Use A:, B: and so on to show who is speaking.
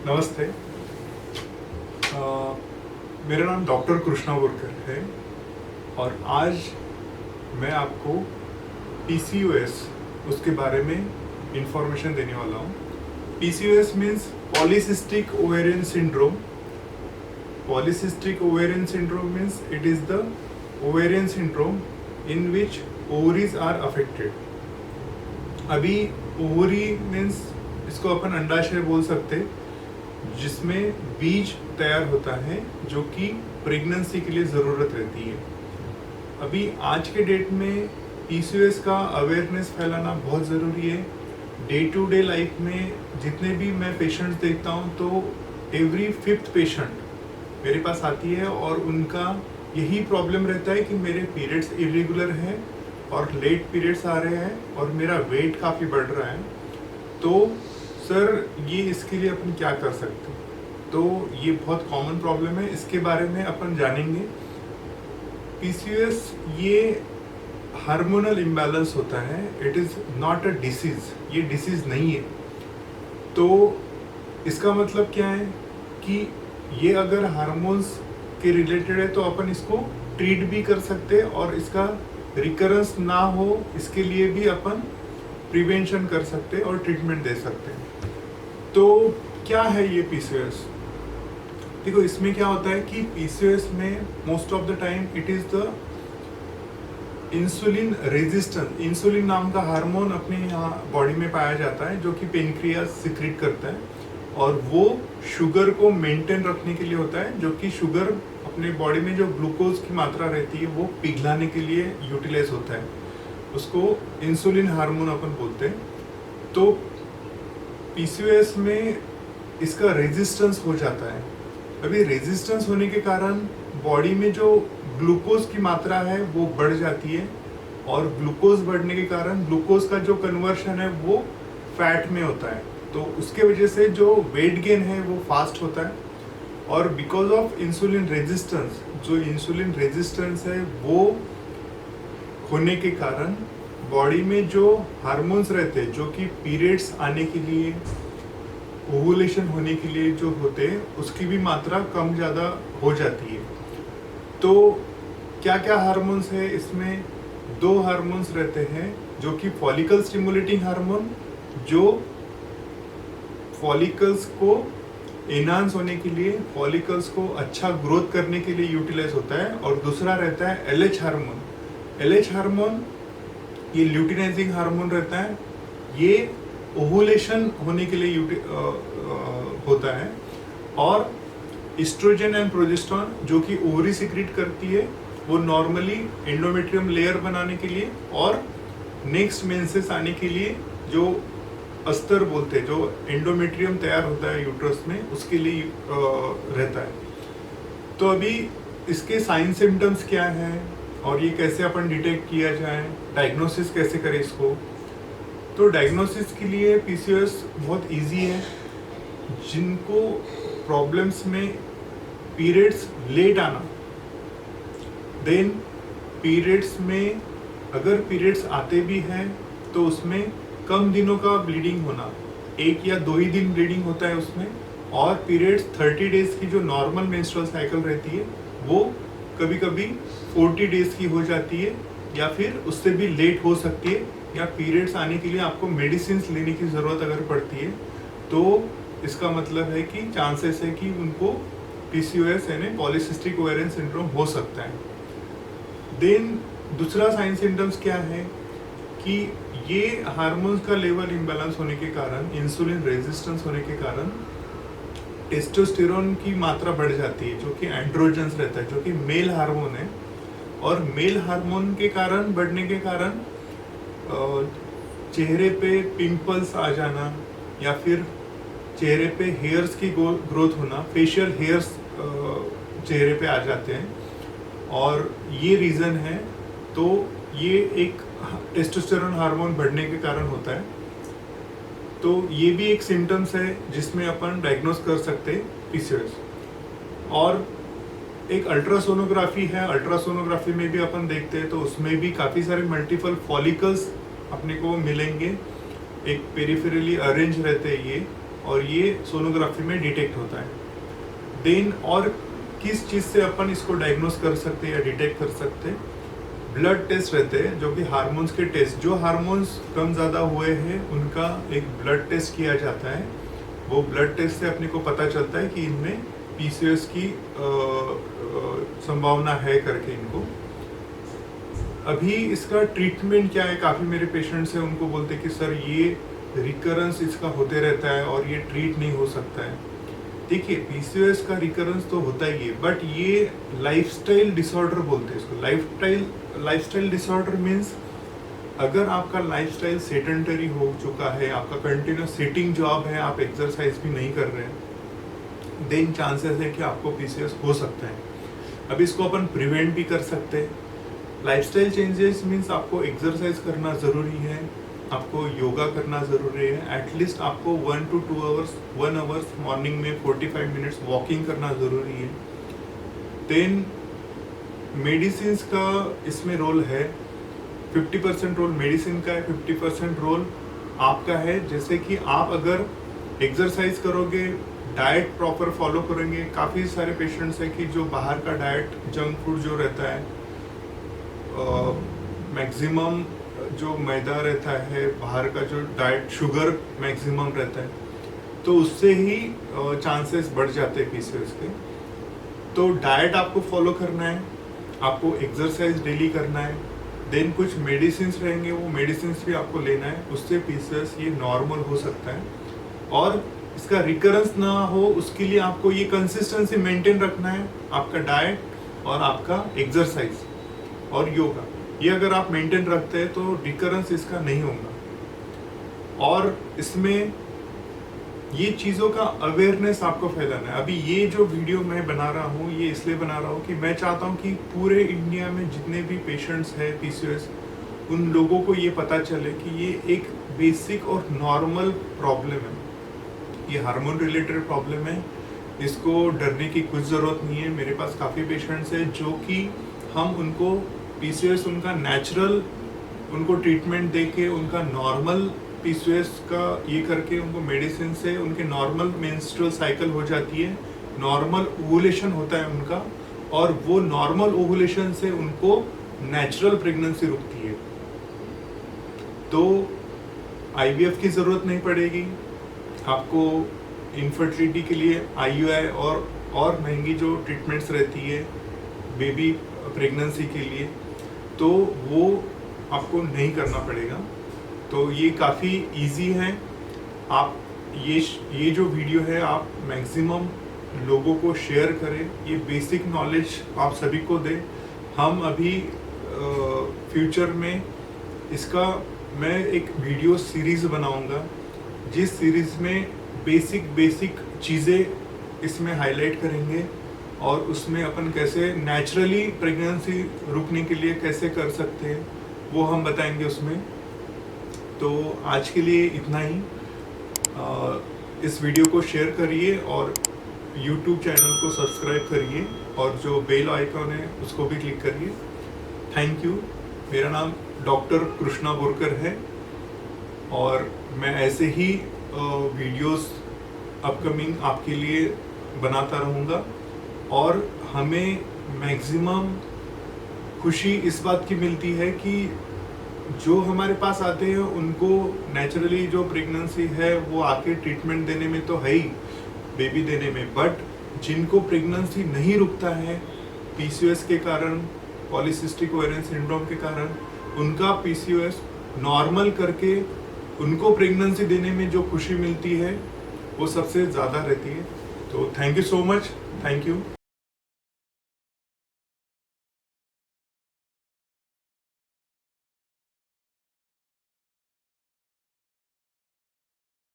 A: नमस्ते। मेरा नाम डॉक्टर कृष्णा बोरकर है और आज मैं आपको PCOS उसके बारे में इंफॉर्मेशन देने वाला हूँ। PCOS means polycystic ovarian syndrome. Polycystic ovarian syndrome means it is the ovarian syndrome in which ovaries are affected. अभी ओवरी मीन्स इसको अपन अंडाशय बोल सकते, जिसमें बीज तैयार होता है जो कि प्रेगनेंसी के लिए ज़रूरत रहती है। अभी आज के डेट में PCOS का अवेयरनेस फैलाना बहुत ज़रूरी है। डे टू डे लाइफ में जितने भी मैं पेशेंट्स देखता हूँ तो एवरी 5th पेशेंट मेरे पास आती है और उनका यही प्रॉब्लम रहता है कि मेरे पीरियड्स इरेगुलर हैं और लेट पीरियड्स आ रहे हैं और मेरा वेट काफ़ी बढ़ रहा है। तो सर ये इसके लिए अपन क्या कर सकते हैं? तो ये बहुत कॉमन प्रॉब्लम है, इसके बारे में अपन जानेंगे। PCOS ये हार्मोनल इम्बैलेंस होता है, it is not a disease, ये डिसीज़ नहीं है। तो इसका मतलब क्या है कि ये अगर हार्मोन्स के रिलेटेड है तो अपन इसको ट्रीट भी कर सकते हैं और इसका रिकरेंस ना हो इसके लिए भी अपन प्रिवेंशन कर सकते हैं और ट्रीटमेंट दे सकते हैं। तो क्या है ये PCOS? देखो इसमें क्या होता है कि PCOS में most of the time it is the insulin resistance. Insulin नाम का हार्मोन अपने यहाँ बॉडी में पाया जाता है जो कि पेनक्रियास सिक्रीट करता है और वो शुगर को मेंटेन रखने के लिए होता है, जो कि शुगर अपने बॉडी में जो ग्लूकोज की मात्रा रहती है वो पिघलाने के लिए यूटिलाइज होता है। उसको इंसुलिन हार्मोन अपन बोलते हैं। तो PCOS में इसका रेजिस्टेंस हो जाता है। अभी रेजिस्टेंस होने के कारण बॉडी में जो ग्लूकोज की मात्रा है वो बढ़ जाती है और ग्लूकोज बढ़ने के कारण ग्लूकोज का जो कन्वर्शन है वो फैट में होता है। तो उसके वजह से जो वेट गेन है वो फास्ट होता है और बिकॉज ऑफ इंसुलिन रेजिस्टेंस, जो इंसुलिन रेजिस्टेंस है वो होने के कारण बॉडी में जो हार्मोन्स रहते हैं जो कि पीरियड्स आने के लिए, ओवुलेशन होने के लिए जो होते हैं उसकी भी मात्रा कम ज़्यादा हो जाती है। तो क्या क्या हार्मोन्स है इसमें? 2 हार्मोन्स रहते हैं जो कि फॉलिकल स्टिमुलेटिंग हार्मोन, जो फॉलिकल्स को एनहांस होने के लिए, फॉलिकल्स को अच्छा ग्रोथ करने के लिए यूटिलाइज होता है, और दूसरा रहता है LH हार्मोन। LH हार्मोन ये ल्यूटिनाइजिंग हार्मोन रहता है, ये ओवुलेशन होने के लिए होता है। और एस्ट्रोजन एंड प्रोजेस्टेरोन जो कि ओवरी सिक्रीट करती है वो नॉर्मली एंडोमेट्रियम लेयर बनाने के लिए और नेक्स्ट मेंसेस आने के लिए जो अस्तर बोलते हैं, जो एंडोमेट्रियम तैयार होता है यूट्रस में, उसके लिए रहता है। तो अभी इसके साइन सिम्टम्स क्या हैं और ये कैसे अपन डिटेक्ट किया जाए, डायग्नोसिस कैसे करें इसको? तो डायग्नोसिस के लिए PCOS बहुत इजी है। जिनको प्रॉब्लम्स में पीरियड्स लेट आना, देन पीरियड्स में अगर पीरियड्स आते भी हैं तो उसमें कम दिनों का ब्लीडिंग होना, 1 या 2 ही दिन ब्लीडिंग होता है उसमें, और पीरियड्स 30 डेज की जो नॉर्मल मेंस्ट्रुअल साइकिल रहती है वो कभी कभी 40 डेज की हो जाती है या फिर उससे भी लेट हो सकती है, या पीरियड्स आने के लिए आपको मेडिसिन लेने की ज़रूरत अगर पड़ती है तो इसका मतलब है कि चांसेस है कि उनको PCOS यानी पॉलीसिस्टिक ओवेरियन सिंड्रोम हो सकता है। देन दूसरा साइन सिम्टम्स क्या है कि ये हार्मोन्स का लेवल इम्बैलेंस होने के कारण, इंसुलिन रेजिस्टेंस होने के कारण टेस्टोस्टेरोन की मात्रा बढ़ जाती है जो कि एंड्रोजन्स रहता है, जो कि मेल हार्मोन है। और मेल हार्मोन के कारण बढ़ने के कारण चेहरे पे पिंपल्स आ जाना या फिर चेहरे पे हेयर्स की ग्रोथ होना, फेशियल हेयर्स चेहरे पे आ जाते हैं और ये रीज़न है। तो ये एक टेस्टोस्टेरोन हार्मोन बढ़ने के कारण होता है। तो ये भी एक सिम्टम्स है जिसमें अपन डायग्नोस कर सकते हैं PCOS। और एक अल्ट्रासोनोग्राफी है, अल्ट्रासोनोग्राफी में भी अपन देखते हैं तो उसमें भी काफ़ी सारे मल्टीपल फॉलिकल्स अपने को मिलेंगे, एक पेरिफेरली अरेंज रहते हैं ये, और ये सोनोग्राफी में डिटेक्ट होता है। देन और किस चीज़ से अपन इसको डायग्नोस कर सकते हैं या डिटेक्ट कर सकते हैं, ब्लड टेस्ट रहते हैं जो कि हार्मोन्स के टेस्ट, जो हार्मोन्स कम ज़्यादा हुए हैं उनका एक ब्लड टेस्ट किया जाता है। वो ब्लड टेस्ट से अपने को पता चलता है कि इनमें PCOS की संभावना है करके इनको। अभी इसका ट्रीटमेंट क्या है, काफ़ी मेरे पेशेंट्स हैं उनको बोलते हैं कि सर ये रिकरेंस इसका होते रहता है और ये ट्रीट नहीं हो सकता है। देखिए PCOS का रिकरेंस तो होता ही है, बट ये लाइफस्टाइल डिसऑर्डर बोलते हैं इसको। लाइफस्टाइल डिसऑर्डर मीन्स अगर आपका लाइफस्टाइल सेडेंटरी हो चुका है, आपका कंटिन्यूस सिटिंग जॉब है, आप एक्सरसाइज भी नहीं कर रहे हैं, देन चांसेस है कि आपको PCOS हो सकता है। अब इसको अपन प्रिवेंट भी कर सकते हैं। लाइफस्टाइल चेंजेस मीन्स आपको एक्सरसाइज करना ज़रूरी है, आपको योगा करना ज़रूरी है, एटलीस्ट आपको 1 to 2 आवर्स 1 आवर्स मॉर्निंग में 45 मिनट्स वॉकिंग करना ज़रूरी है। देन मेडिसिन का इसमें रोल है, 50% रोल मेडिसिन का है, 50% रोल आपका है। जैसे कि आप अगर एक्सरसाइज करोगे, डाइट प्रॉपर फॉलो करेंगे, काफ़ी सारे पेशेंट्स हैं कि जो बाहर का डाइट जंक फूड जो रहता है, मैक्सिमम जो मैदा रहता है, बाहर का जो डाइट शुगर मैक्सिमम रहता है, तो उससे ही चांसेस बढ़ जाते हैं PCOS के। तो डाइट आपको फॉलो करना है, आपको एक्सरसाइज डेली करना है, देन कुछ मेडिसिन रहेंगे, वो मेडिसिन भी आपको लेना है, उससे PCOS ये नॉर्मल हो सकता है। और इसका रिकरेंस ना हो उसके लिए आपको ये कंसिस्टेंसी मेंटेन रखना है, आपका डाइट और आपका एक्सरसाइज और योगा, ये अगर आप मेंटेन रखते हैं तो रिकरेंस इसका नहीं होगा। और इसमें ये चीज़ों का अवेयरनेस आपको फैलाना है। अभी ये जो वीडियो मैं बना रहा हूँ ये इसलिए बना रहा हूँ कि मैं चाहता हूँ कि पूरे इंडिया में जितने भी पेशेंट्स हैं PCOS, उन लोगों को ये पता चले कि ये एक बेसिक और नॉर्मल प्रॉब्लम है, ये हार्मोन रिलेटेड प्रॉब्लम है, इसको डरने की कुछ ज़रूरत नहीं है। मेरे पास काफ़ी पेशेंट्स हैं जो कि हम उनको PCOS उनका नेचुरल उनको ट्रीटमेंट दे के उनका नॉर्मल PCOS का ये करके उनको मेडिसिन से उनके नॉर्मल मेंस्ट्रुअल साइकिल हो जाती है, नॉर्मल ओवुलेशन होता है उनका, और वो नॉर्मल ओवुलेशन से उनको नेचुरल प्रेगनेंसी रुकती है। तो IVF की ज़रूरत नहीं पड़ेगी आपको। इनफर्टिलिटी के लिए IUI और महंगी जो ट्रीटमेंट्स रहती है बेबी प्रेगनेंसी के लिए, तो वो आपको नहीं करना पड़ेगा। तो ये काफ़ी इजी है। आप ये जो वीडियो है आप मैक्सिमम लोगों को शेयर करें, ये बेसिक नॉलेज आप सभी को दें। हम अभी फ्यूचर में इसका मैं एक वीडियो सीरीज़ बनाऊंगा, जिस सीरीज़ में बेसिक चीज़ें इसमें हाईलाइट करेंगे और उसमें अपन कैसे नेचुरली प्रेगनेंसी रुकने के लिए कैसे कर सकते हैं वो हम बताएंगे उसमें। तो आज के लिए इतना ही। इस वीडियो को शेयर करिए और YouTube चैनल को सब्सक्राइब करिए और जो बेल आइकॉन है उसको भी क्लिक करिए। Thank you. मेरा नाम डॉक्टर कृष्णा बोरकर है और मैं ऐसे ही वीडियोस अपकमिंग आपके लिए बनाता रहूँगा। और हमें मैक्सिमम खुशी इस बात की मिलती है कि जो हमारे पास आते हैं उनको नेचुरली जो प्रेगनेंसी है वो आके ट्रीटमेंट देने में तो है ही, बेबी देने में, बट जिनको प्रेगनेंसी नहीं रुकता है PCOS के कारण, पॉलीसिस्टिक ओवेरियन सिंड्रोम के कारण, उनका PCOS नॉर्मल करके उनको प्रेगनेंसी देने में जो खुशी मिलती है वो सबसे ज़्यादा रहती है। तो thank you so much. Thank you.